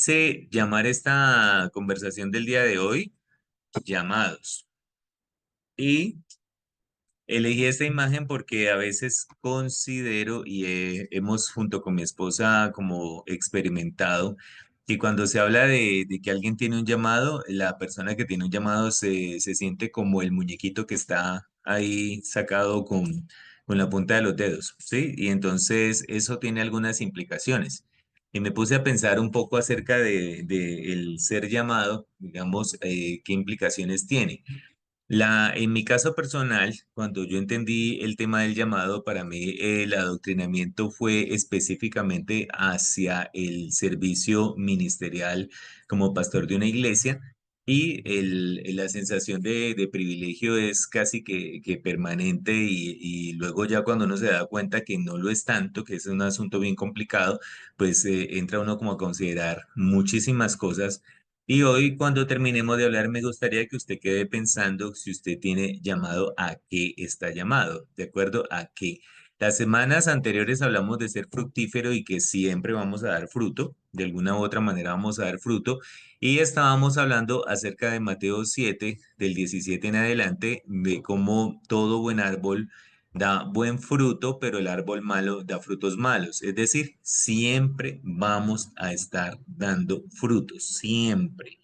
quise llamar esta conversación del día de hoy llamados. Y elegí esta imagen porque a veces considero y hemos junto con mi esposa como experimentado que cuando se habla de que alguien tiene un llamado, la persona que tiene un llamado se siente como el muñequito que está ahí sacado con la punta de los dedos, ¿sí? Y entonces eso tiene algunas implicaciones. Y me puse a pensar un poco acerca de el ser llamado, digamos, qué implicaciones tiene. En mi caso personal, cuando yo entendí el tema del llamado, para mí el adoctrinamiento fue específicamente hacia el servicio ministerial como pastor de una iglesia y la sensación de privilegio es casi que permanente y luego ya cuando uno se da cuenta que no lo es tanto, que es un asunto bien complicado, pues entra uno como a considerar muchísimas cosas y hoy, cuando terminemos de hablar, me gustaría que usted quede pensando si usted tiene llamado a qué está llamado, ¿de acuerdo? A qué. Las semanas anteriores hablamos de ser fructífero y que siempre vamos a dar fruto, de alguna u otra manera vamos a dar fruto, y estábamos hablando acerca de Mateo 7, del 17 en adelante, de cómo todo buen árbol da buen fruto, pero el árbol malo da frutos malos. Es decir, siempre vamos a estar dando frutos, siempre.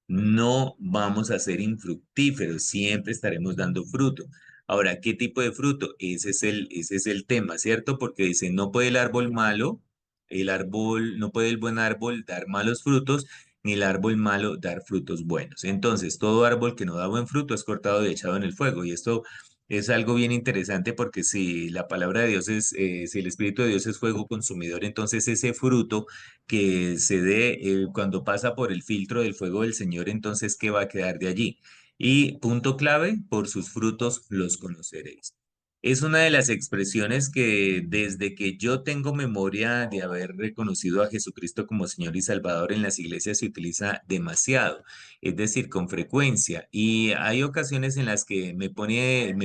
No vamos a ser infructíferos, siempre estaremos dando fruto. Ahora, ¿qué tipo de fruto? Ese es el tema, ¿cierto? Porque dice, no puede el árbol malo, no puede el buen árbol dar malos frutos, ni el árbol malo dar frutos buenos. Entonces, todo árbol que no da buen fruto es cortado y echado en el fuego. Y esto es algo bien interesante porque si la palabra de Dios si el Espíritu de Dios es fuego consumidor, entonces ese fruto que se dé cuando pasa por el filtro del fuego del Señor, entonces, ¿qué va a quedar de allí? Y punto clave, por sus frutos los conoceréis. Es una de las expresiones que desde que yo tengo memoria de haber reconocido a Jesucristo como Señor y Salvador en las iglesias se utiliza demasiado, es decir, con frecuencia. Y hay ocasiones en las que me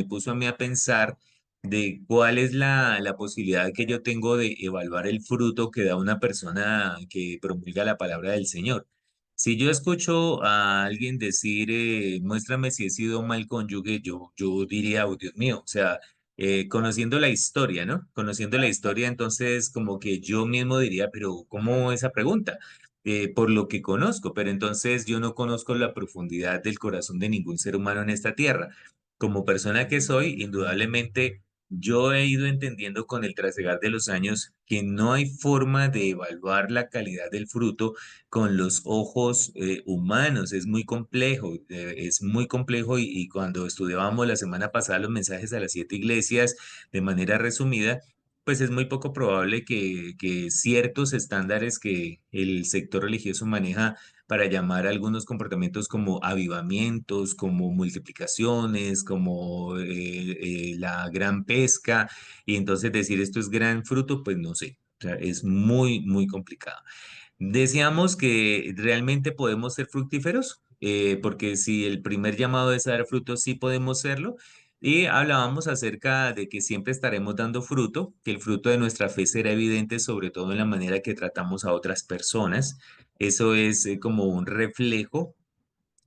puso a mí a pensar de cuál es la posibilidad que yo tengo de evaluar el fruto que da una persona que promulga la palabra del Señor. Si yo escucho a alguien decir, muéstrame si he sido un mal cónyuge, yo diría, oh Dios mío, o sea, conociendo la historia, ¿no? Conociendo la historia, entonces como que yo mismo diría, pero ¿cómo esa pregunta? Por lo que conozco, pero entonces yo no conozco la profundidad del corazón de ningún ser humano en esta tierra. Como persona que soy, indudablemente yo he ido entendiendo con el trasegar de los años que no hay forma de evaluar la calidad del fruto con los ojos humanos. Es muy complejo y cuando estudiábamos la semana pasada los mensajes a las 7 iglesias de manera resumida, pues es muy poco probable que ciertos estándares que el sector religioso maneja para llamar a algunos comportamientos como avivamientos, como multiplicaciones, como la gran pesca, y entonces decir esto es gran fruto, pues no sé, o sea, es muy, muy complicado. Decíamos que realmente podemos ser fructíferos, porque si el primer llamado es a dar frutos, sí podemos serlo. Y hablábamos acerca de que siempre estaremos dando fruto, que el fruto de nuestra fe será evidente, sobre todo en la manera que tratamos a otras personas. Eso es como un reflejo.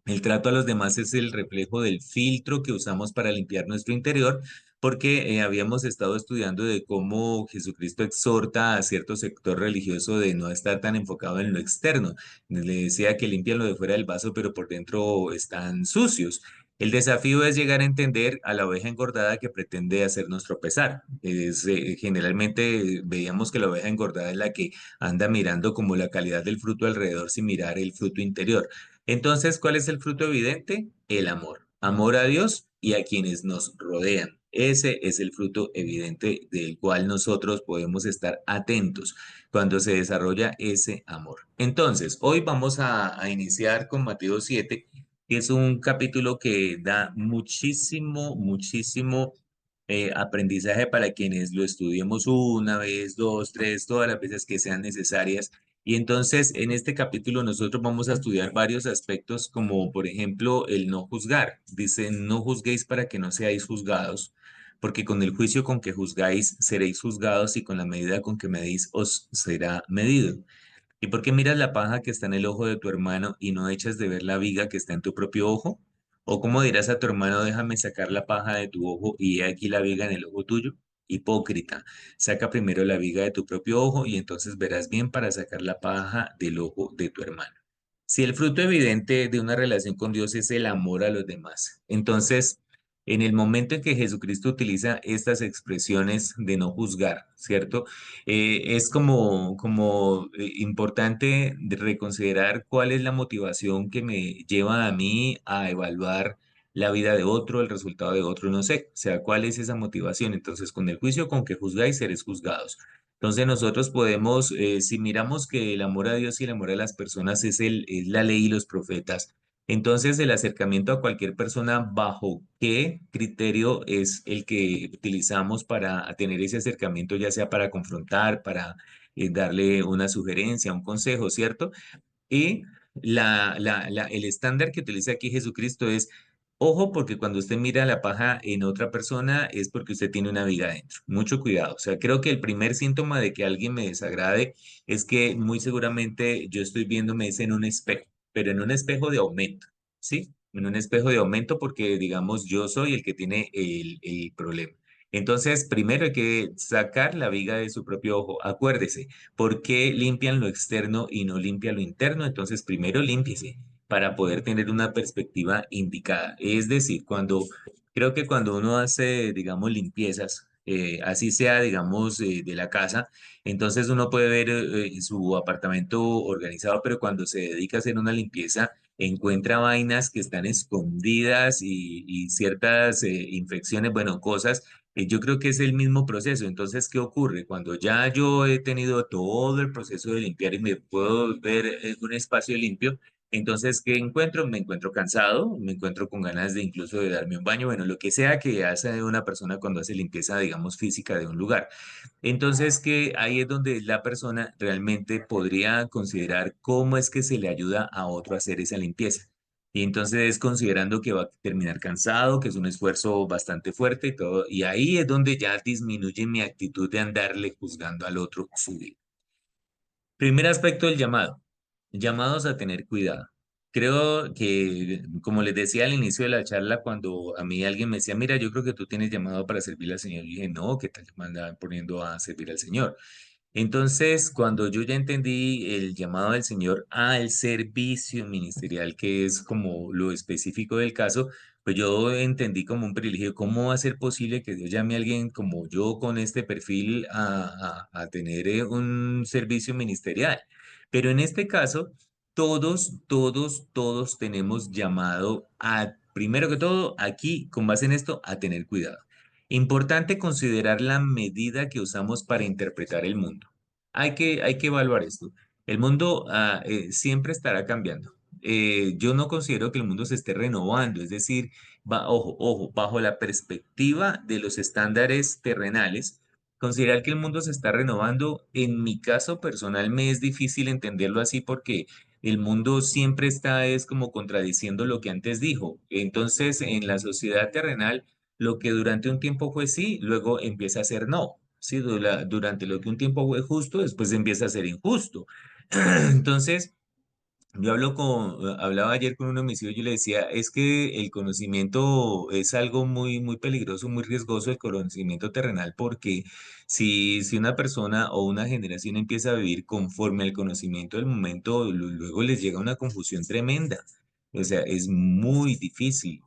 El trato a los demás es el reflejo del filtro que usamos para limpiar nuestro interior, porque habíamos estado estudiando de cómo Jesucristo exhorta a cierto sector religioso de no estar tan enfocado en lo externo. Le decía que limpian lo de fuera del vaso, pero por dentro están sucios. El desafío es llegar a entender a la oveja engordada que pretende hacernos tropezar. Generalmente veíamos que la oveja engordada es la que anda mirando como la calidad del fruto alrededor sin mirar el fruto interior. Entonces, ¿cuál es el fruto evidente? El amor. Amor a Dios y a quienes nos rodean. Ese es el fruto evidente del cual nosotros podemos estar atentos cuando se desarrolla ese amor. Entonces, hoy vamos a iniciar con Mateo 7, que es un capítulo que da muchísimo, muchísimo aprendizaje para quienes lo estudiemos una vez, dos, tres, todas las veces que sean necesarias. Y entonces, en este capítulo nosotros vamos a estudiar varios aspectos, como por ejemplo el no juzgar. Dice, no juzguéis para que no seáis juzgados, porque con el juicio con que juzgáis seréis juzgados y con la medida con que medís os será medido. ¿Y por qué miras la paja que está en el ojo de tu hermano y no echas de ver la viga que está en tu propio ojo? ¿O cómo dirás a tu hermano, déjame sacar la paja de tu ojo y he aquí la viga en el ojo tuyo? Hipócrita, saca primero la viga de tu propio ojo y entonces verás bien para sacar la paja del ojo de tu hermano. Si el fruto evidente de una relación con Dios es el amor a los demás, entonces en el momento en que Jesucristo utiliza estas expresiones de no juzgar, ¿cierto? Es como importante de reconsiderar cuál es la motivación que me lleva a mí a evaluar la vida de otro, el resultado de otro, no sé, o sea, cuál es esa motivación. Entonces, con el juicio con que juzgáis, seréis juzgados. Entonces, nosotros podemos, si miramos que el amor a Dios y el amor a las personas es la ley y los profetas, entonces, el acercamiento a cualquier persona, ¿bajo qué criterio es el que utilizamos para tener ese acercamiento, ya sea para confrontar, para darle una sugerencia, un consejo, ¿cierto? Y el estándar que utiliza aquí Jesucristo es, ojo, porque cuando usted mira la paja en otra persona es porque usted tiene una viga adentro. Mucho cuidado. O sea, creo que el primer síntoma de que alguien me desagrade es que muy seguramente yo estoy viéndome es en un espejo, pero en un espejo de aumento, ¿sí? En un espejo de aumento porque, digamos, yo soy el que tiene el problema. Entonces, primero hay que sacar la viga de su propio ojo. Acuérdese. ¿Por qué limpian lo externo y no limpian lo interno? Entonces, primero límpiese para poder tener una perspectiva indicada. Es decir, creo que cuando uno hace, digamos, limpiezas, así sea, digamos, de la casa, entonces uno puede ver su apartamento organizado, pero cuando se dedica a hacer una limpieza, encuentra vainas que están escondidas y ciertas infecciones, bueno, cosas yo creo que es el mismo proceso. Entonces, ¿qué ocurre? Cuando ya yo he tenido todo el proceso de limpiar y me puedo ver un espacio limpio, entonces, ¿qué encuentro? Me encuentro cansado, me encuentro con ganas de incluso de darme un baño, bueno, lo que sea que hace una persona cuando hace limpieza, digamos, física de un lugar. Entonces, que ahí es donde la persona realmente podría considerar cómo es que se le ayuda a otro a hacer esa limpieza. Y entonces, considerando que va a terminar cansado, que es un esfuerzo bastante fuerte y todo, y ahí es donde ya disminuye mi actitud de andarle juzgando al otro su vida. Primer aspecto del llamado, llamados a tener cuidado. Creo que, como les decía al inicio de la charla, cuando a mí alguien me decía, mira, yo creo que tú tienes llamado para servir al Señor, y dije, no, ¿qué tal me andan poniendo a servir al Señor? Entonces, cuando yo ya entendí el llamado del Señor al servicio ministerial, que es como lo específico del caso, pues yo entendí como un privilegio, ¿cómo va a ser posible que Dios llame a alguien como yo con este perfil a tener un servicio ministerial? Pero en este caso, todos tenemos llamado a, primero que todo, aquí, con base en esto, a tener cuidado. Importante considerar la medida que usamos para interpretar el mundo. Hay que evaluar esto. El mundo siempre estará cambiando. Yo no considero que el mundo se esté renovando, es decir, ojo, bajo la perspectiva de los estándares terrenales, considerar que el mundo se está renovando, en mi caso personal me es difícil entenderlo así porque el mundo siempre está es como contradiciendo lo que antes dijo. Entonces, en la sociedad terrenal, lo que durante un tiempo fue sí, luego empieza a ser no. Sí, durante lo que un tiempo fue justo, después empieza a ser injusto. Entonces, hablaba ayer con uno de mis hijos, yo le decía, es que el conocimiento es algo muy, muy peligroso, muy riesgoso, el conocimiento terrenal, porque si una persona o una generación empieza a vivir conforme al conocimiento del momento, luego les llega una confusión tremenda. O sea, es muy difícil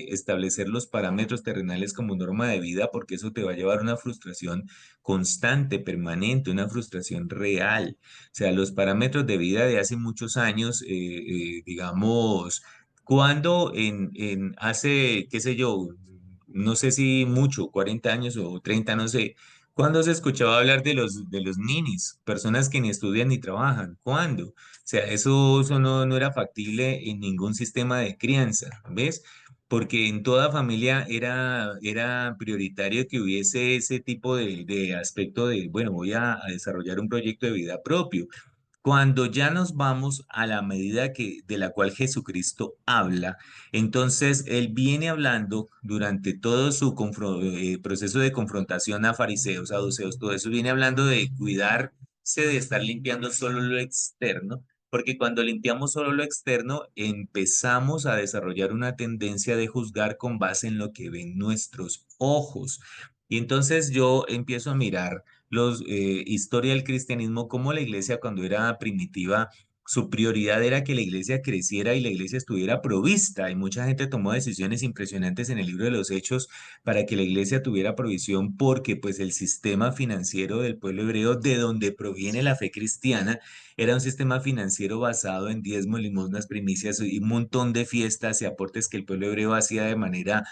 establecer los parámetros terrenales como norma de vida porque eso te va a llevar a una frustración constante, permanente, una frustración real. O sea, los parámetros de vida de hace muchos años, digamos, cuando hace, qué sé yo, no sé si mucho, 40 años o 30, no sé, ¿cuándo se escuchaba hablar de los ninis, personas que ni estudian ni trabajan? ¿Cuándo? O sea, eso no era factible en ningún sistema de crianza, ¿ves? Porque en toda familia era prioritario que hubiese ese tipo de aspecto de, bueno, voy a desarrollar un proyecto de vida propio. Cuando ya nos vamos a la medida de la cual Jesucristo habla, entonces Él viene hablando durante todo su proceso de confrontación a fariseos, saduceos, todo eso, viene hablando de cuidar. de estar limpiando solo lo externo, porque cuando limpiamos solo lo externo, empezamos a desarrollar una tendencia de juzgar con base en lo que ven nuestros ojos. Y entonces yo empiezo a mirar los historia del cristianismo, como la iglesia cuando era primitiva, su prioridad era que la iglesia creciera y la iglesia estuviera provista. Y mucha gente tomó decisiones impresionantes en el libro de los Hechos para que la iglesia tuviera provisión, porque pues el sistema financiero del pueblo hebreo, de donde proviene la fe cristiana, era un sistema financiero basado en diezmos, limosnas, primicias y un montón de fiestas y aportes que el pueblo hebreo hacía de manera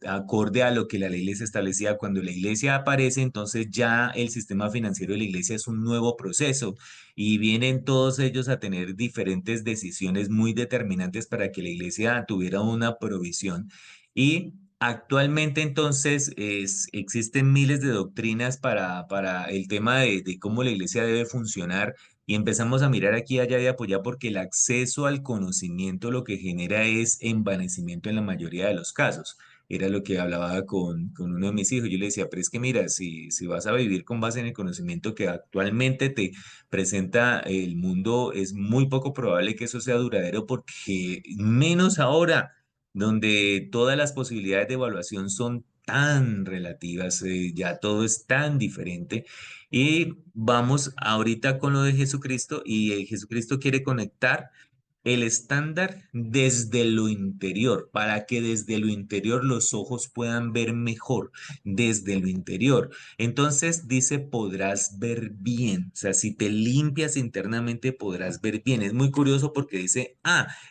acorde a lo que la ley les establecía. Cuando la iglesia aparece, entonces ya el sistema financiero de la iglesia es un nuevo proceso y vienen todos ellos a tener diferentes decisiones muy determinantes para que la iglesia tuviera una provisión. Y actualmente entonces existen miles de doctrinas para el tema de cómo la iglesia debe funcionar, y empezamos a mirar aquí, allá y apoyar, porque el acceso al conocimiento lo que genera es envanecimiento en la mayoría de los casos. Era lo que hablaba con uno de mis hijos. Yo le decía, pero es que mira, si vas a vivir con base en el conocimiento que actualmente te presenta el mundo, es muy poco probable que eso sea duradero, porque menos ahora donde todas las posibilidades de evaluación son tan relativas, ya todo es tan diferente. Y vamos ahorita con lo de Jesucristo, y Jesucristo quiere conectar el estándar desde lo interior, para que desde lo interior los ojos puedan ver mejor, desde lo interior. Entonces dice, podrás ver bien. O sea, si te limpias internamente, podrás ver bien. Es muy curioso porque dice,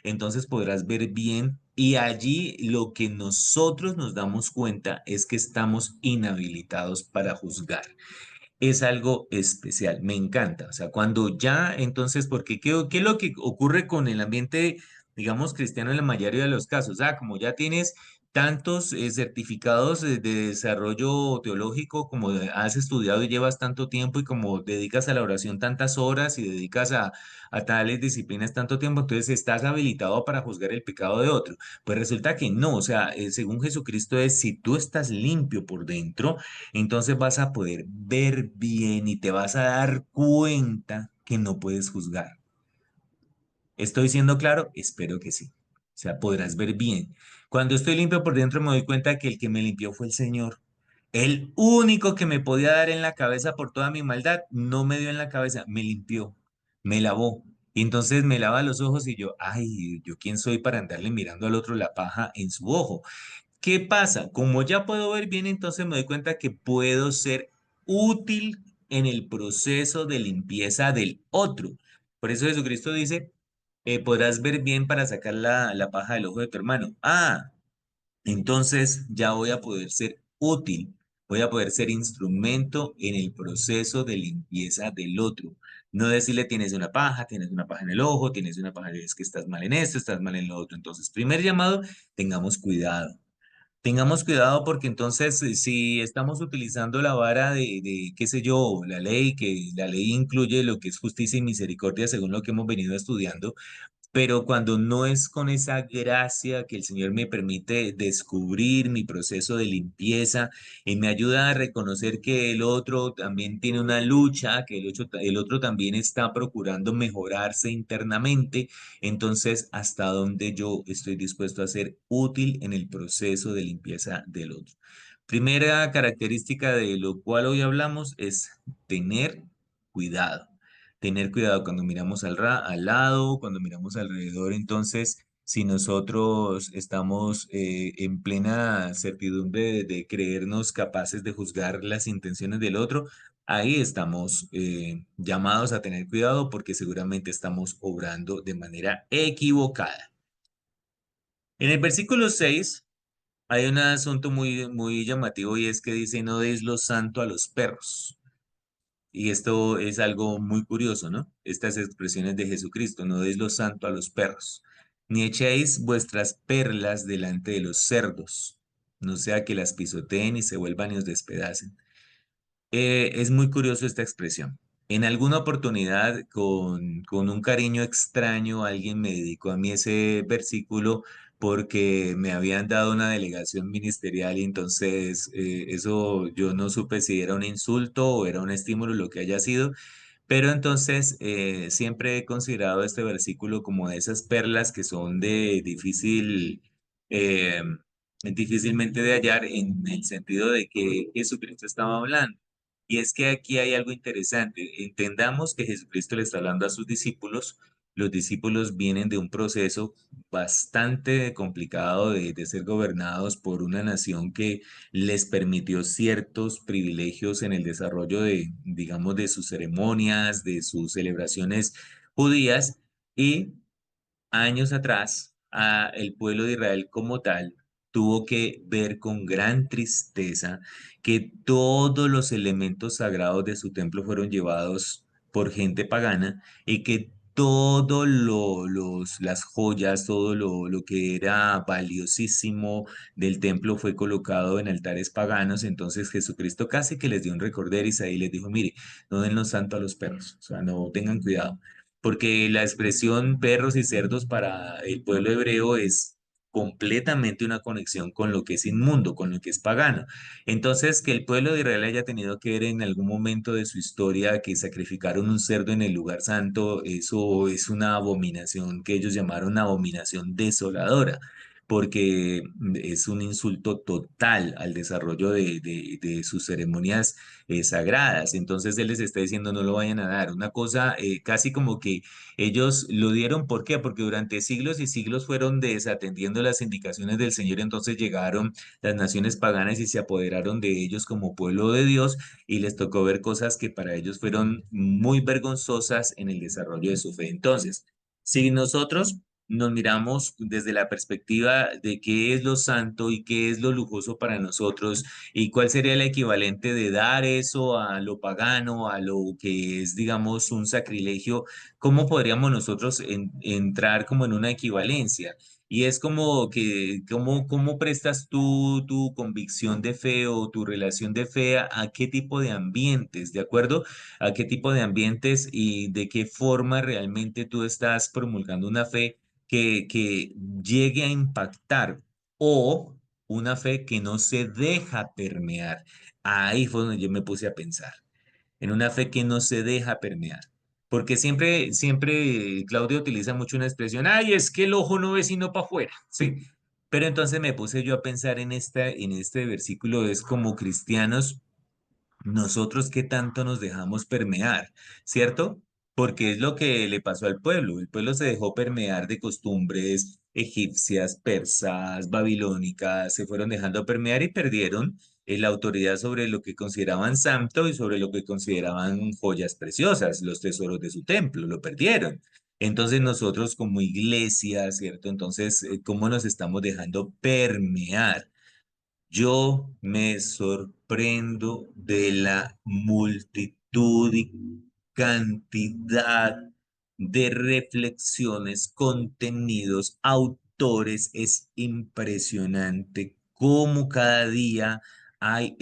entonces podrás ver bien. Y allí lo que nosotros nos damos cuenta es que estamos inhabilitados para juzgar. Es algo especial, me encanta. O sea, cuando ya, entonces, porque qué es lo que ocurre con el ambiente, digamos, cristiano en la mayoría de los casos? Como ya tienes tantos certificados de desarrollo teológico, como has estudiado y llevas tanto tiempo, y como dedicas a la oración tantas horas y dedicas a tales disciplinas tanto tiempo, entonces estás habilitado para juzgar el pecado de otro. Pues resulta que no. O sea, según Jesucristo es, si tú estás limpio por dentro, entonces vas a poder ver bien y te vas a dar cuenta que no puedes juzgar. ¿Estoy siendo claro? Espero que sí. O sea, podrás ver bien. Cuando estoy limpio por dentro, me doy cuenta que el que me limpió fue el Señor. El único que me podía dar en la cabeza por toda mi maldad, no me dio en la cabeza, me limpió, me lavó. Y entonces me lava los ojos y yo, ay, ¿yo quién soy para andarle mirando al otro la paja en su ojo? ¿Qué pasa? Como ya puedo ver bien, entonces me doy cuenta que puedo ser útil en el proceso de limpieza del otro. Por eso Jesucristo dice, podrás ver bien para sacar la paja del ojo de tu hermano. Entonces ya voy a poder ser útil, voy a poder ser instrumento en el proceso de limpieza del otro. No decirle, tienes una paja en el ojo, tienes una paja, es que estás mal en esto, estás mal en lo otro. Entonces, primer llamado, tengamos cuidado. Tengamos cuidado, porque entonces si estamos utilizando la vara qué sé yo, la ley, que la ley incluye lo que es justicia y misericordia según lo que hemos venido estudiando, pero cuando no es con esa gracia que el Señor me permite descubrir mi proceso de limpieza y me ayuda a reconocer que el otro también tiene una lucha, que el otro también está procurando mejorarse internamente, entonces hasta dónde yo estoy dispuesto a ser útil en el proceso de limpieza del otro. Primera característica de lo cual hoy hablamos es tener cuidado. Tener cuidado cuando miramos al lado, cuando miramos alrededor. Entonces, si nosotros estamos en plena certidumbre de creernos capaces de juzgar las intenciones del otro, ahí estamos llamados a tener cuidado, porque seguramente estamos obrando de manera equivocada. En el versículo 6 hay un asunto muy llamativo, y es que dice, no deis lo santo a los perros. Y esto es algo muy curioso, ¿no? Estas expresiones de Jesucristo: no deis lo santo a los perros, ni echéis vuestras perlas delante de los cerdos, no sea que las pisoteen y se vuelvan y os despedacen. Es muy curioso esta expresión. En alguna oportunidad, con un cariño extraño, alguien me dedicó a mí ese versículo, porque me habían dado una delegación ministerial y entonces eso yo no supe si era un insulto o era un estímulo, lo que haya sido, pero entonces siempre he considerado este versículo como de esas perlas que son de eh, difícilmente de hallar en el sentido de que Jesucristo estaba hablando. Y es que aquí hay algo interesante. Entendamos que Jesucristo le está hablando a sus discípulos. Los discípulos vienen de un proceso bastante complicado de ser gobernados por una nación que les permitió ciertos privilegios en el desarrollo de, digamos, de sus ceremonias, de sus celebraciones judías, y años atrás, el pueblo de Israel como tal tuvo que ver con gran tristeza que todos los elementos sagrados de su templo fueron llevados por gente pagana y que las joyas, todo lo que era valiosísimo del templo fue colocado en altares paganos. Entonces Jesucristo casi que les dio un recorderis ahí y les dijo, mire, no den lo santo a los perros, o sea, no tengan cuidado porque la expresión perros y cerdos para el pueblo hebreo es completamente una conexión con lo que es inmundo, con lo que es pagano. Entonces, que el pueblo de Israel haya tenido que ver en algún momento de su historia que sacrificaron un cerdo en el lugar santo, eso es una abominación que ellos llamaron abominación desoladora, porque es un insulto total al desarrollo de sus ceremonias sagradas. Entonces él les está diciendo no lo vayan a dar. Una cosa casi como que ellos lo dieron, ¿por qué? Porque durante siglos y siglos fueron desatendiendo las indicaciones del Señor, entonces llegaron las naciones paganas y se apoderaron de ellos como pueblo de Dios y les tocó ver cosas que para ellos fueron muy vergonzosas en el desarrollo de su fe. Entonces, si nosotros nos miramos desde la perspectiva de qué es lo santo y qué es lo lujoso para nosotros, ¿y cuál sería el equivalente de dar eso a lo pagano, a lo que es, digamos, un sacrilegio? ¿Cómo podríamos nosotros entrar como en una equivalencia? Y es como que, ¿cómo prestas tú tu convicción de fe o tu relación de fe a qué tipo de ambientes, ¿de acuerdo? ¿A qué tipo de ambientes y de qué forma realmente tú estás promulgando una fe que llegue a impactar o una fe que no se deja permear? Ahí fue donde yo me puse a pensar, en una fe que no se deja permear. Porque siempre Claudio utiliza mucho una expresión, ay, es que el ojo no ve sino para afuera, ¿sí? Pero entonces me puse yo a pensar en este versículo, es como cristianos nosotros qué tanto nos dejamos permear, ¿cierto? Porque es lo que le pasó al pueblo. El pueblo se dejó permear de costumbres egipcias, persas, babilónicas, se fueron dejando permear y perdieron la autoridad sobre lo que consideraban santo y sobre lo que consideraban joyas preciosas, los tesoros de su templo, lo perdieron. Entonces nosotros como iglesia, ¿cierto? Entonces, ¿cómo nos estamos dejando permear? Yo me sorprendo de la multitud y cantidad de reflexiones, contenidos, autores. Es impresionante cómo cada día hay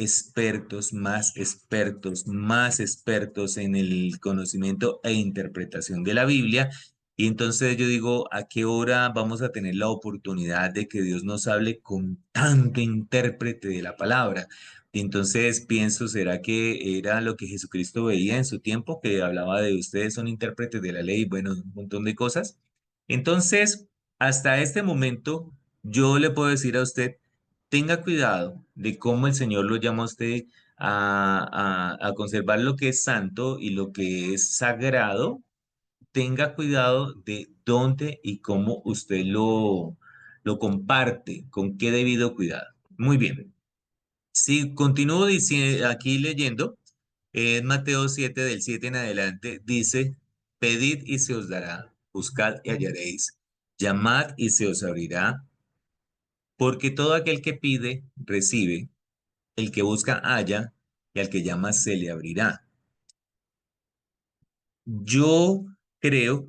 más expertos en el conocimiento e interpretación de la Biblia. Y entonces yo digo, ¿a qué hora vamos a tener la oportunidad de que Dios nos hable con tanto intérprete de la palabra? Y entonces pienso, ¿será que era lo que Jesucristo veía en su tiempo, que hablaba de ustedes son intérpretes de la ley, bueno, un montón de cosas? Entonces, hasta este momento, yo le puedo decir a usted, tenga cuidado de cómo el Señor lo llama a usted a conservar lo que es santo y lo que es sagrado. Tenga cuidado de dónde y cómo usted lo comparte, con qué debido cuidado. Muy bien. Si continúo aquí leyendo, en Mateo 7 del 7 en adelante, dice, pedid y se os dará, buscad y hallaréis, llamad y se os abrirá, porque todo aquel que pide, recibe, el que busca, halla, y al que llama, se le abrirá. Yo creo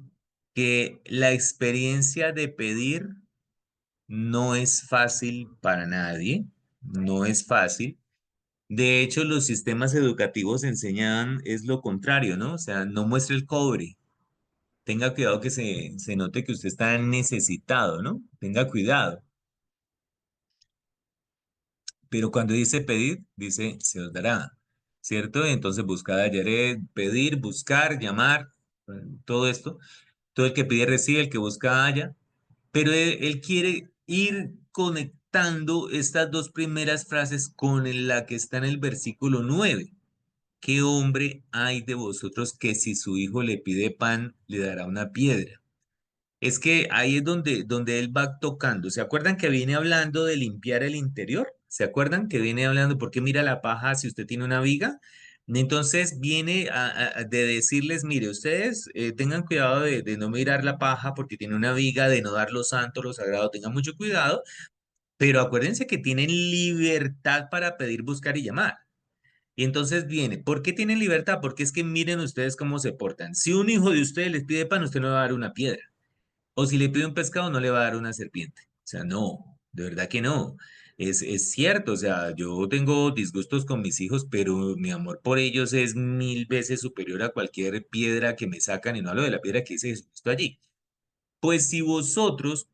que la experiencia de pedir no es fácil para nadie, no es fácil. De hecho, los sistemas educativos enseñan es lo contrario, ¿no? O sea, no muestre el cobre, tenga cuidado que se note que usted está necesitado, ¿no? Tenga cuidado. Pero cuando dice pedir, dice se os dará, ¿cierto? Entonces buscad hallaré, pedir, buscar, llamar, todo esto. Todo el que pide recibe, el que busca halla. Pero él quiere ir conectando estas dos primeras frases con la que está en el versículo 9. ¿Qué hombre hay de vosotros que si su hijo le pide pan, le dará una piedra? Es que ahí es donde él va tocando. ¿Se acuerdan que viene hablando de limpiar el interior? ¿Se acuerdan que viene hablando, por qué mira la paja si usted tiene una viga? Entonces viene de decirles, mire, ustedes tengan cuidado de no mirar la paja porque tiene una viga, de no dar lo santo, lo sagrado, tengan mucho cuidado, pero acuérdense que tienen libertad para pedir, buscar y llamar. Y entonces viene, ¿por qué tienen libertad? Porque es que miren ustedes cómo se portan. Si un hijo de ustedes les pide pan, usted no le va a dar una piedra. O si le pide un pescado, no le va a dar una serpiente. O sea, no, de verdad que no. Es cierto, o sea, yo tengo disgustos con mis hijos, pero mi amor por ellos es 1000 veces superior a cualquier piedra que me sacan, y no hablo de la piedra que dice Jesucristo allí. Pues si vosotros,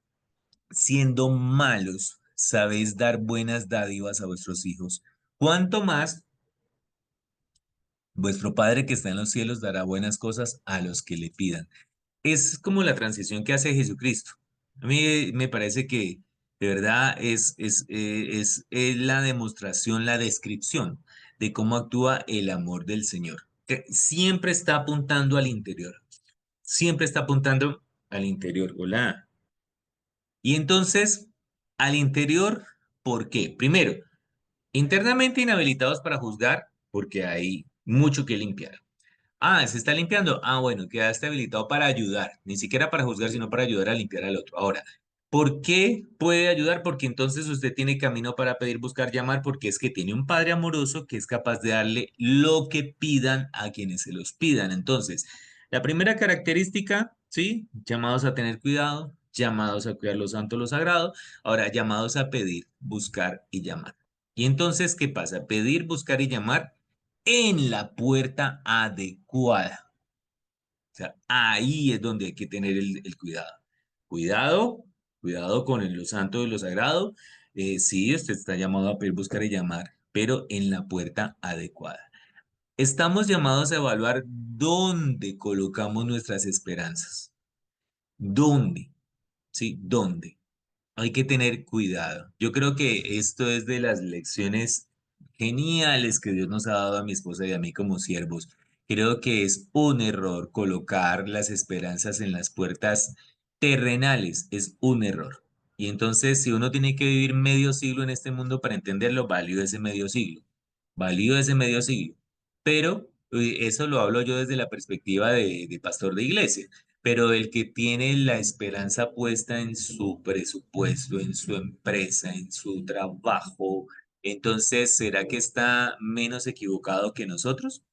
siendo malos, sabéis dar buenas dádivas a vuestros hijos, ¿cuánto más vuestro Padre que está en los cielos dará buenas cosas a los que le pidan? Es como la transición que hace Jesucristo. A mí me parece que de verdad es la demostración, la descripción de cómo actúa el amor del Señor. Que siempre está apuntando al interior, siempre está apuntando al interior. Hola. Y entonces, al interior, ¿por qué? Primero, internamente inhabilitados para juzgar, porque hay mucho que limpiar. Ah, se está limpiando. Ah, bueno, quedaste habilitado para ayudar, ni siquiera para juzgar, sino para ayudar a limpiar al otro. Ahora, ¿por qué puede ayudar? Porque entonces usted tiene camino para pedir, buscar, llamar, porque es que tiene un padre amoroso que es capaz de darle lo que pidan a quienes se los pidan. Entonces, la primera característica, ¿sí? Llamados a tener cuidado, llamados a cuidar lo santo, lo sagrado. Ahora, llamados a pedir, buscar y llamar. Y entonces, ¿qué pasa? Pedir, buscar y llamar en la puerta adecuada. O sea, ahí es donde hay que tener el cuidado. Cuidado, cuidado con lo santo y lo sagrado. Sí, usted está llamado a pedir, buscar y llamar, pero en la puerta adecuada. Estamos llamados a evaluar dónde colocamos nuestras esperanzas. ¿Dónde? ¿Sí? ¿Dónde? Hay que tener cuidado. Yo creo que esto es de las lecciones geniales que Dios nos ha dado a mi esposa y a mí como siervos. Creo que es un error colocar las esperanzas en las puertas terrenales. Es un error. Y entonces, si uno tiene que vivir medio siglo en este mundo para entenderlo, válido ese medio siglo. Válido ese medio siglo. Pero eso lo hablo yo desde la perspectiva de pastor de iglesia, pero el que tiene la esperanza puesta en su presupuesto, en su empresa, en su trabajo, entonces, ¿será que está menos equivocado que nosotros?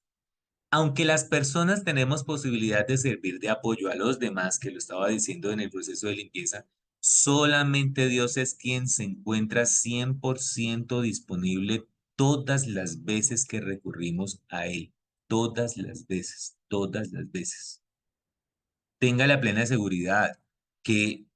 Aunque las personas tenemos posibilidad de servir de apoyo a los demás, que lo estaba diciendo en el proceso de limpieza, solamente Dios es quien se encuentra 100% disponible todas las veces que recurrimos a Él. Todas las veces, todas las veces. Tenga la plena seguridad que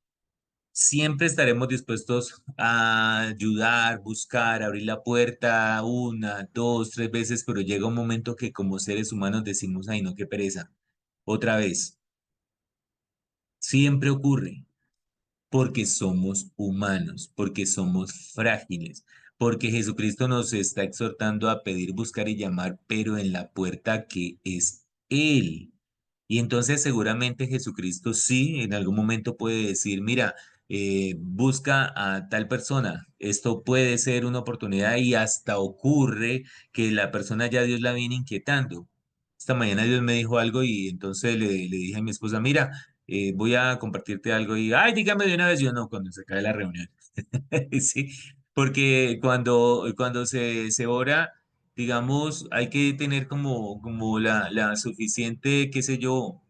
siempre estaremos dispuestos a ayudar, buscar, abrir la puerta una, dos, tres veces, pero llega un momento que como seres humanos decimos, ay, no, qué pereza. Otra vez, siempre ocurre porque somos humanos, porque somos frágiles, porque Jesucristo nos está exhortando a pedir, buscar y llamar, pero en la puerta que es Él. Y entonces seguramente Jesucristo sí, en algún momento puede decir, mira, busca a tal persona. Esto puede ser una oportunidad y hasta ocurre que la persona ya Dios la viene inquietando. Esta mañana Dios me dijo algo y entonces le dije a mi esposa, mira, voy a compartirte algo y, ay, dígame de una vez, yo no, cuando se acabe la reunión. Sí, porque cuando se ora, digamos, hay que tener como la suficiente, qué sé yo,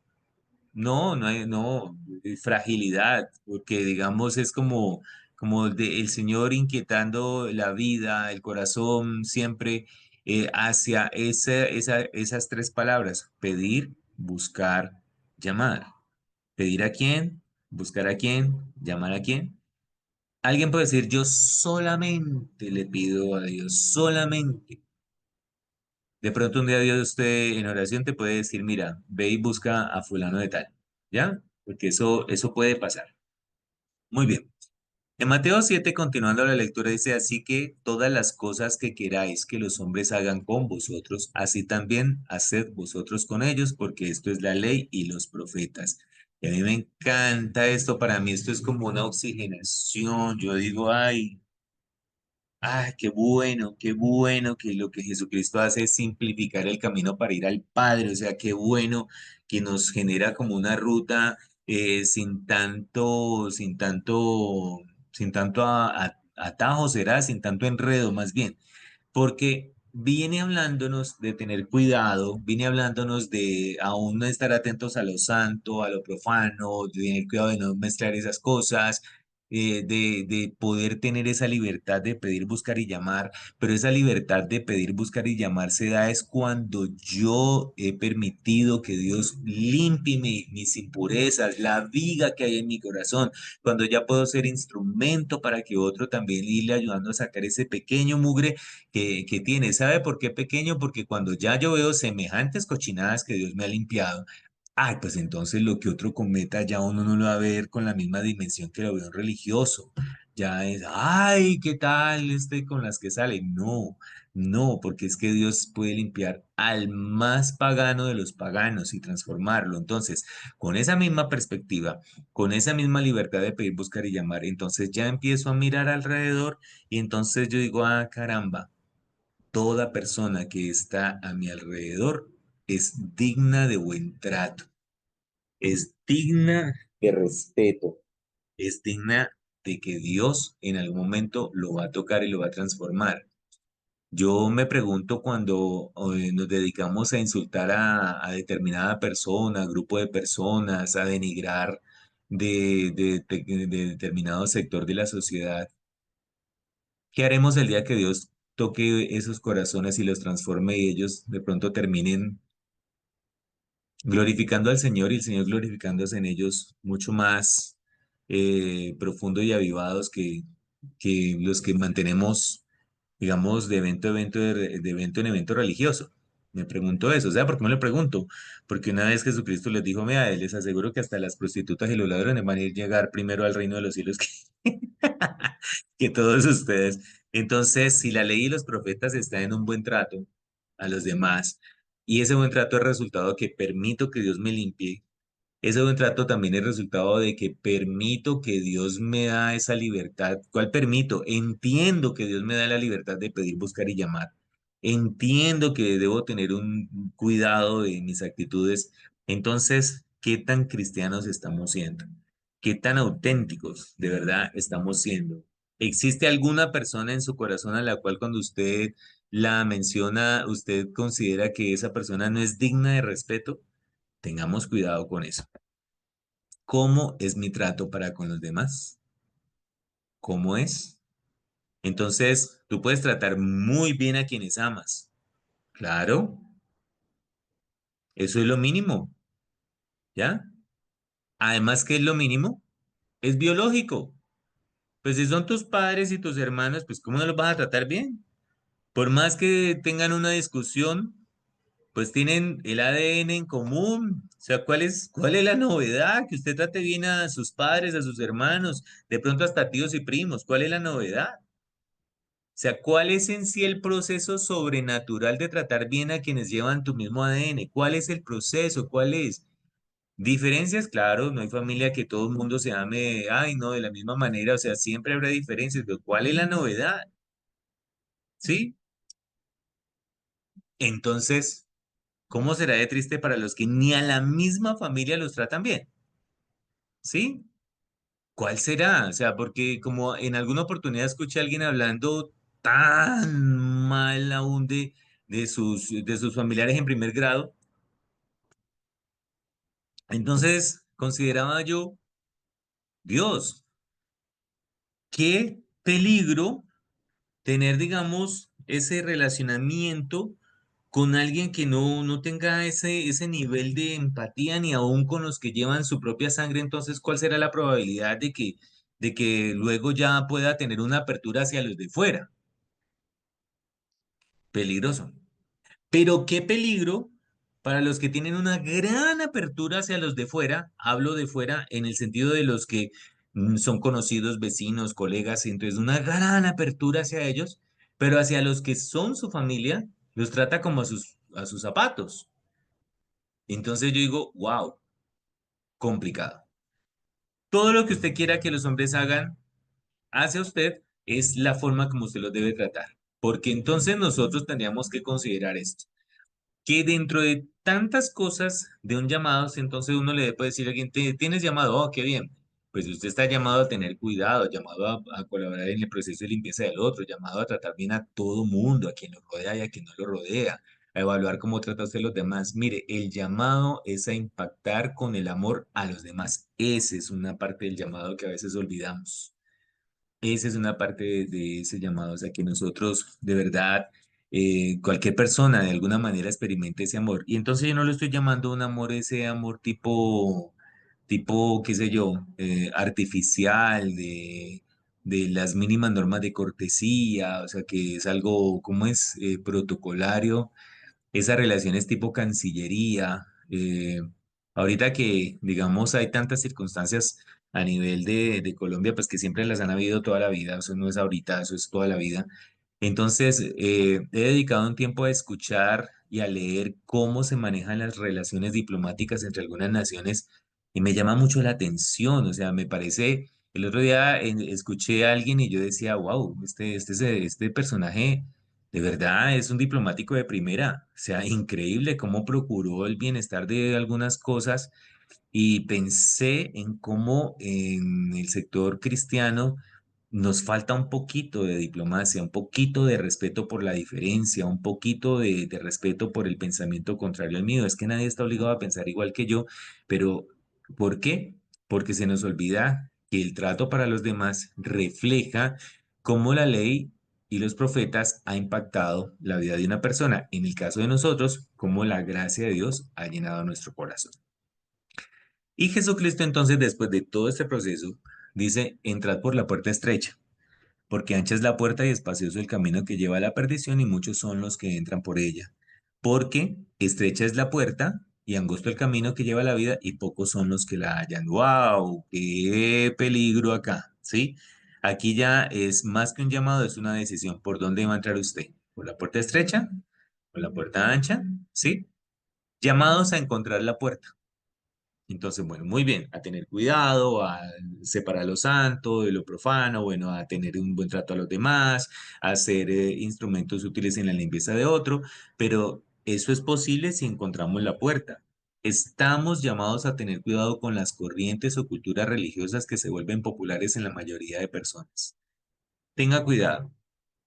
no hay, no, fragilidad, porque digamos es como el Señor inquietando la vida, el corazón siempre hacia esas tres palabras, pedir, buscar, llamar. ¿Pedir a quién? ¿Buscar a quién? ¿Llamar a quién? Alguien puede decir, yo solamente le pido a Dios, solamente. De pronto un día Dios usted en oración te puede decir, mira, ve y busca a fulano de tal, ¿ya? Porque eso puede pasar. Muy bien. En Mateo 7, continuando la lectura, dice, así que todas las cosas que queráis que los hombres hagan con vosotros, así también haced vosotros con ellos, porque esto es la ley y los profetas. Y a mí me encanta esto, para mí esto es como una oxigenación. Yo digo, ay. Ah, qué bueno que lo que Jesucristo hace es simplificar el camino para ir al Padre. O sea, qué bueno que nos genera como una ruta sin tanto atajo, será, sin tanto enredo, más bien porque viene hablándonos de tener cuidado, viene hablándonos de aún no estar atentos a lo santo, a lo profano, de tener cuidado de no mezclar esas cosas, de poder tener esa libertad de pedir, buscar y llamar, pero esa libertad de pedir, buscar y llamar se da es cuando yo he permitido que Dios limpie mis impurezas, la viga que hay en mi corazón, cuando ya puedo ser instrumento para que otro también irle ayudando a sacar ese pequeño mugre que tiene. ¿Sabe por qué pequeño? Porque cuando ya yo veo semejantes cochinadas que Dios me ha limpiado, ay, pues entonces lo que otro cometa ya uno no lo va a ver con la misma dimensión que lo ve un religioso. Ya es, ay, ¿qué tal este con las que sale? No, no, porque es que Dios puede limpiar al más pagano de los paganos y transformarlo. Entonces, con esa misma perspectiva, con esa misma libertad de pedir, buscar y llamar, entonces ya empiezo a mirar alrededor y entonces yo digo, ah, caramba, toda persona que está a mi alrededor es digna de buen trato, es digna de respeto, es digna de que Dios en algún momento lo va a tocar y lo va a transformar. Yo me pregunto cuando nos dedicamos a insultar a determinada persona, grupo de personas, a denigrar de determinado sector de la sociedad, ¿qué haremos el día que Dios toque esos corazones y los transforme y ellos de pronto terminen glorificando al Señor y el Señor glorificándose en ellos mucho más profundo y avivados que los que mantenemos, digamos, de evento a evento, de evento en evento religioso? Me pregunto eso, o sea, ¿por qué me lo pregunto? Porque una vez Jesucristo les dijo, mira, les aseguro que hasta las prostitutas y los ladrones van a ir llegar primero al reino de los cielos que todos ustedes. Entonces, si la ley y los profetas están en un buen trato a los demás, y ese buen trato es resultado que permito que Dios me limpie, ese buen trato también es resultado de que permito que Dios me da esa libertad. ¿Cuál permito? Entiendo que Dios me da la libertad de pedir, buscar y llamar. Entiendo que debo tener un cuidado de mis actitudes. Entonces, ¿qué tan cristianos estamos siendo? ¿Qué tan auténticos de verdad estamos siendo? ¿Existe alguna persona en su corazón a la cual cuando usted la menciona, usted considera que esa persona no es digna de respeto? Tengamos cuidado con eso. ¿Cómo es mi trato para con los demás? ¿Cómo es? Entonces, tú puedes tratar muy bien a quienes amas. Claro, eso es lo mínimo, ¿ya? Además, ¿qué es lo mínimo? Es biológico. Pues si son tus padres y tus hermanos, pues ¿cómo no los vas a tratar bien? Por más que tengan una discusión, pues tienen el ADN en común. O sea, ¿cuál es la novedad? Que usted trate bien a sus padres, a sus hermanos, de pronto hasta tíos y primos. ¿Cuál es la novedad? O sea, ¿cuál es en sí el proceso sobrenatural de tratar bien a quienes llevan tu mismo ADN? ¿Cuál es el proceso? ¿Cuál es? Diferencias, claro, no hay familia que todo el mundo se ame, ay, no, de la misma manera, o sea, siempre habrá diferencias, pero ¿cuál es la novedad? ¿Sí? Entonces, ¿cómo será de triste para los que ni a la misma familia los tratan bien? ¿Sí? ¿Cuál será? O sea, porque como en alguna oportunidad escuché a alguien hablando tan mal aún de sus familiares en primer grado, entonces consideraba yo, Dios, qué peligro tener, digamos, ese relacionamiento con alguien que no tenga ese nivel de empatía ni aún con los que llevan su propia sangre, entonces, ¿cuál será la probabilidad de que luego ya pueda tener una apertura hacia los de fuera? Peligroso. Pero qué peligro para los que tienen una gran apertura hacia los de fuera. Hablo de fuera en el sentido de los que son conocidos, vecinos, colegas, y entonces una gran apertura hacia ellos, pero hacia los que son su familia, los trata como a sus zapatos. Entonces yo digo, wow, complicado. Todo lo que usted quiera que los hombres hagan hacia usted es la forma como usted los debe tratar. Porque entonces nosotros tendríamos que considerar esto. Que dentro de tantas cosas de un llamado, si entonces uno le puede decir a alguien, ¿tienes llamado? Oh, qué bien. Pues usted está llamado a tener cuidado, llamado a colaborar en el proceso de limpieza del otro, llamado a tratar bien a todo mundo, a quien lo rodea y a quien no lo rodea, a evaluar cómo trata usted a los demás. Mire, el llamado es a impactar con el amor a los demás. Esa es una parte del llamado que a veces olvidamos. Esa es una parte de ese llamado, o sea, que nosotros de verdad, cualquier persona de alguna manera experimente ese amor. Y entonces yo no lo estoy llamando un amor, ese amor tipo, qué sé yo, artificial, de las mínimas normas de cortesía, o sea, que es algo, ¿cómo es? Protocolario, esas relaciones tipo cancillería. Ahorita que, digamos, hay tantas circunstancias a nivel de Colombia, pues que siempre las han habido toda la vida, eso no es ahorita, eso es toda la vida. Entonces, he dedicado un tiempo a escuchar y a leer cómo se manejan las relaciones diplomáticas entre algunas naciones y me llama mucho la atención, o sea, me parece, el otro día escuché a alguien y yo decía, wow, este personaje de verdad es un diplomático de primera, o sea, increíble cómo procuró el bienestar de algunas cosas y pensé en cómo en el sector cristiano nos falta un poquito de diplomacia, un poquito de respeto por la diferencia, un poquito de respeto por el pensamiento contrario al mío. Es que nadie está obligado a pensar igual que yo, pero ¿por qué? Porque se nos olvida que el trato para los demás refleja cómo la ley y los profetas ha impactado la vida de una persona. En el caso de nosotros, cómo la gracia de Dios ha llenado nuestro corazón. Y Jesucristo entonces, después de todo este proceso, dice, entrad por la puerta estrecha, porque ancha es la puerta y espacioso el camino que lleva a la perdición y muchos son los que entran por ella. Porque estrecha es la puerta y angosto el camino que lleva a la vida y pocos son los que la hallan. ¡Wow! ¡Qué peligro acá! ¿Sí? Aquí ya es más que un llamado, es una decisión. ¿Por dónde va a entrar usted? ¿Por la puerta estrecha? ¿Por la puerta ancha? ¿Sí? Llamados a encontrar la puerta. Entonces, bueno, muy bien, a tener cuidado, a separar lo santo de lo profano, bueno, a tener un buen trato a los demás, a ser instrumentos útiles en la limpieza de otro, pero eso es posible si encontramos la puerta. Estamos llamados a tener cuidado con las corrientes o culturas religiosas que se vuelven populares en la mayoría de personas. Tenga cuidado.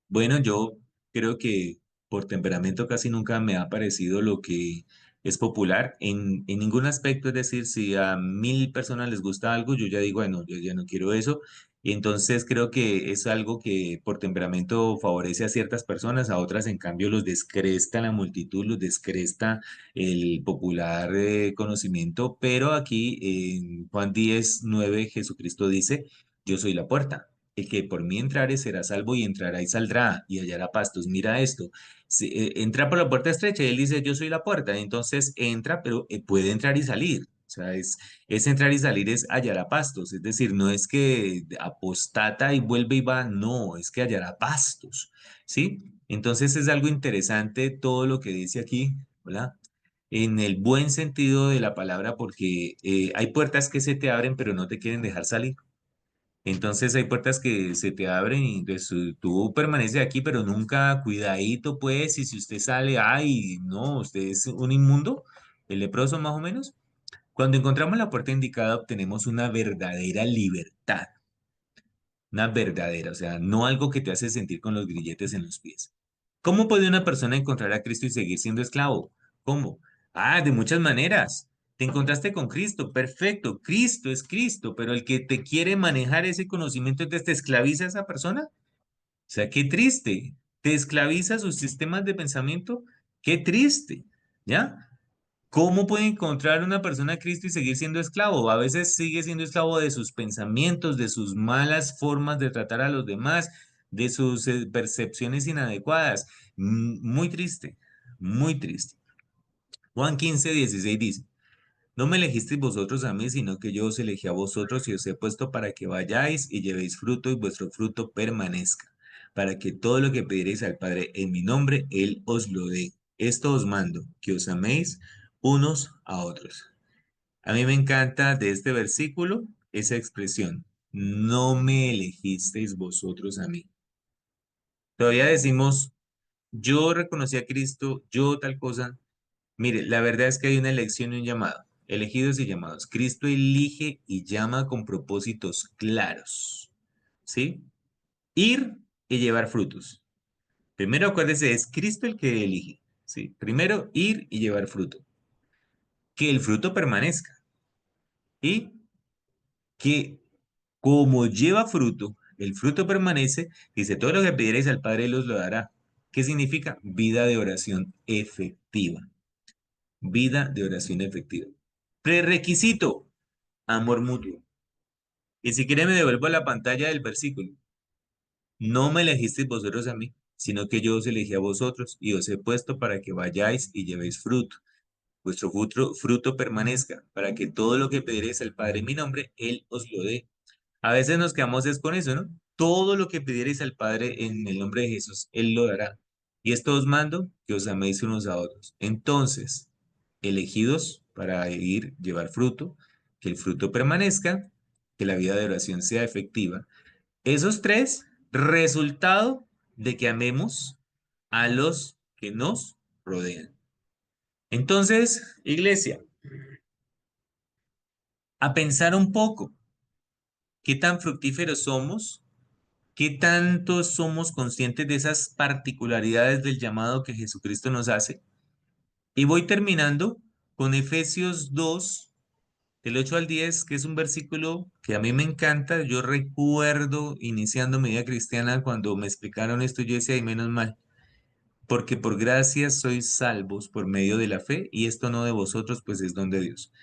Bueno, yo creo que por temperamento casi nunca me ha parecido lo que es popular en ningún aspecto. Es decir, si a 1000 personas les gusta algo, yo ya digo, bueno, yo ya no quiero eso. Y entonces creo que es algo que por temperamento favorece a ciertas personas, a otras en cambio los descresta la multitud, los descresta el popular conocimiento. Pero aquí en Juan 10:9 Jesucristo dice, yo soy la puerta. El que por mí entrare será salvo y entrará y saldrá y hallará pastos. Mira esto, entra por la puerta estrecha y él dice, yo soy la puerta. Entonces entra, pero puede entrar y salir. O sea, es entrar y salir, es hallará pastos. Es decir, no es que apostata y vuelve y va, no, es que hallará pastos. ¿Sí? Entonces es algo interesante todo lo que dice aquí, ¿verdad? En el buen sentido de la palabra, porque hay puertas que se te abren, pero no te quieren dejar salir. Entonces hay puertas que se te abren y pues, tú permaneces aquí, pero nunca cuidadito pues, y si usted sale, ay, no, usted es un inmundo, el leproso más o menos. Cuando encontramos la puerta indicada, obtenemos una verdadera libertad, una verdadera, o sea, no algo que te hace sentir con los grilletes en los pies. ¿Cómo puede una persona encontrar a Cristo y seguir siendo esclavo? ¿Cómo? Ah, de muchas maneras. Te encontraste con Cristo, perfecto. Cristo es Cristo, pero el que te quiere manejar ese conocimiento, entonces te esclaviza a esa persona. O sea, qué triste. Te esclaviza sus sistemas de pensamiento. Qué triste, ¿ya? ¿Cómo puede encontrar una persona a Cristo y seguir siendo esclavo? A veces sigue siendo esclavo de sus pensamientos, de sus malas formas de tratar a los demás, de sus percepciones inadecuadas. Muy triste, muy triste. Juan 15:16 dice, no me elegisteis vosotros a mí, sino que yo os elegí a vosotros y os he puesto para que vayáis y llevéis fruto y vuestro fruto permanezca, para que todo lo que pidierais al Padre en mi nombre, Él os lo dé. Esto os mando, que os améis unos a otros. A mí me encanta de este versículo esa expresión, no me elegisteis vosotros a mí. Todavía decimos, yo reconocí a Cristo, yo tal cosa. Mire, la verdad es que hay una elección y un llamado, elegidos y llamados. Cristo elige y llama con propósitos claros, ¿sí? Ir y llevar frutos. Primero acuérdese, es Cristo el que elige, ¿sí? Primero ir y llevar fruto. Que el fruto permanezca y que como lleva fruto, el fruto permanece, dice, todo lo que pidierais al Padre Él os lo dará. ¿Qué significa? Vida de oración efectiva. Vida de oración efectiva. Prerequisito, amor mutuo. Y si quiere me devuelvo a la pantalla del versículo. No me elegisteis vosotros a mí, sino que yo os elegí a vosotros y os he puesto para que vayáis y llevéis fruto. Vuestro fruto permanezca, para que todo lo que pidierais al Padre en mi nombre, Él os lo dé. A veces nos quedamos es con eso, ¿no? Todo lo que pidierais al Padre en el nombre de Jesús, Él lo dará. Y esto os mando, que os améis unos a otros. Entonces, elegidos para ir, llevar fruto, que el fruto permanezca, que la vida de oración sea efectiva. Esos tres, resultado de que amemos a los que nos rodean. Entonces, iglesia, a pensar un poco, ¿qué tan fructíferos somos? ¿Qué tanto somos conscientes de esas particularidades del llamado que Jesucristo nos hace? Y voy terminando con Efesios 2, del 8 al 10, que es un versículo que a mí me encanta. Yo recuerdo iniciando mi vida cristiana cuando me explicaron esto, yo decía, y menos mal, porque por gracia sois salvos por medio de la fe, y esto no de vosotros, pues es don de Dios.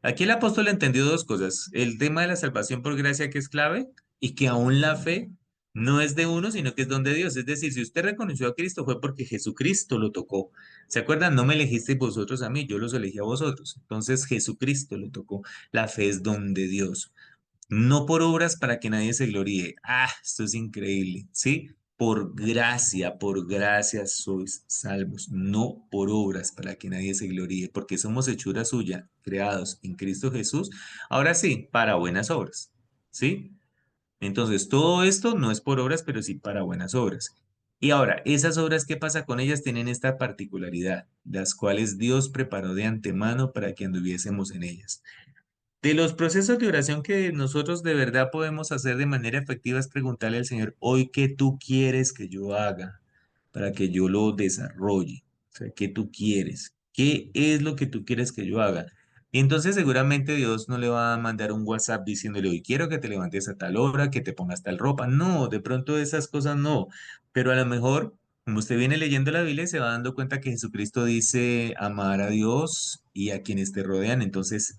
Aquí el apóstol entendió dos cosas, el tema de la salvación por gracia que es clave y que aún la fe no es de uno, sino que es don de Dios. Es decir, si usted reconoció a Cristo fue porque Jesucristo lo tocó. ¿Se acuerdan? No me elegisteis vosotros a mí, yo los elegí a vosotros. Entonces Jesucristo lo tocó. La fe es don de Dios. No por obras para que nadie se gloríe. Ah, esto es increíble, ¿sí? Por gracia sois salvos, no por obras para que nadie se gloríe, porque somos hechura suya, creados en Cristo Jesús. Ahora sí, para buenas obras, ¿sí? Entonces, todo esto no es por obras, pero sí para buenas obras. Y ahora, esas obras, ¿qué pasa con ellas? Tienen esta particularidad, las cuales Dios preparó de antemano para que anduviésemos en ellas. De los procesos de oración que nosotros de verdad podemos hacer de manera efectiva es preguntarle al Señor, hoy qué tú quieres que yo haga para que yo lo desarrolle. O sea, ¿qué tú quieres? ¿Qué es lo que tú quieres que yo haga? Y entonces seguramente Dios no le va a mandar un WhatsApp diciéndole, hoy quiero que te levantes a tal hora, que te pongas tal ropa. No, de pronto esas cosas no. Pero a lo mejor, como usted viene leyendo la Biblia, se va dando cuenta que Jesucristo dice amar a Dios y a quienes te rodean. Entonces,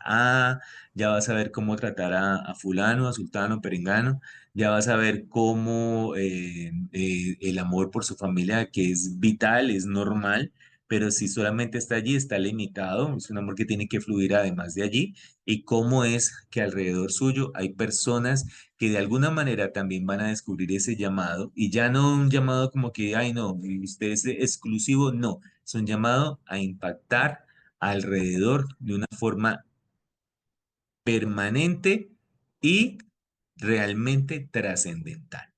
ya vas a ver cómo tratar a fulano, a sultano, perengano, ya vas a ver cómo el amor por su familia, que es vital, es normal, pero si solamente está allí, está limitado, es un amor que tiene que fluir además de allí, y cómo es que alrededor suyo hay personas que de alguna manera también van a descubrir ese llamado, y ya no un llamado como que, ay no, usted es exclusivo, no, es un llamado a impactar alrededor de una forma permanente y realmente trascendental.